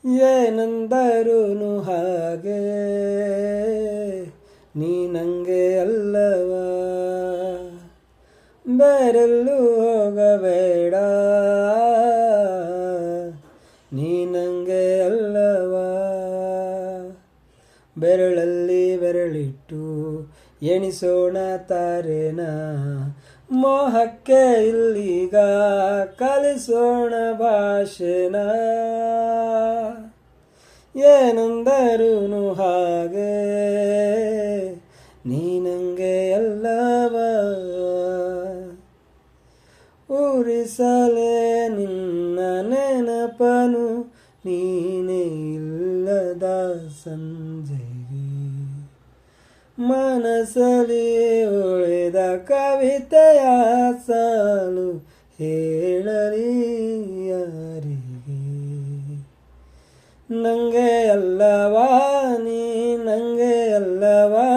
ಏನಂದರೂನು ಹಾಗೆ ನೀ ನಂಗೆ ಅಲ್ಲವಾ, ಬೇರೆಲ್ಲೂ ಹೋಗಬೇಡ ನೀ ನಂಗೆ ಅಲ್ಲವಾ. ಬೆರಳಲ್ಲಿ ಬೆರಳಿಟ್ಟು ಎಣಿಸೋಣ ತಾರೇನ, ಮೋಹಕ್ಕೆ ಇಲ್ಲೀಗ ಕಲಿಸೋಣ ಭಾಷೆನ. ಏನಂದರೂನು ಹಾಗೆ ನೀ ನಂಗೆ ಅಲ್ಲವಾ, ಉರಿಸಲೇ ನಿನ್ನ ನೆನಪನು ನೀನೇ ಇಲ್ಲದ ಸಂಜೆಗೆ, ಮನಸ್ಸಲ್ಲಿ ಉಳಿದ ಕವಿತೆಯ ಸಾಲು ಹೇಳಲಿ ಯಾರಿಗೆ. ನಂಗೆ ಅಲ್ಲವಾ ನೀ ನಂಗೆ ಅಲ್ಲವಾ,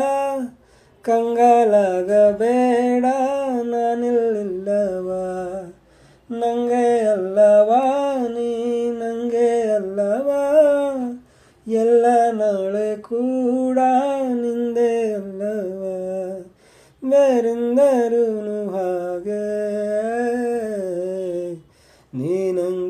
ಕಂಗಾಲಾಗಬೇಡ ನಾನಿಲ್ಲಿಲ್ಲವಾ. ನಂಗೆ ಅಲ್ಲವಾ ನೀ ನಂಗೆ ಅಲ್ಲವಾ, ಎಲ್ಲ ನಾಳೆ ಕೂಡ ನಿಂದೆ ಅಲ್ಲವಾ, ಬೇರೆಂದರೂನು ಹಾಗೆ ನೀ ನಂಗೆ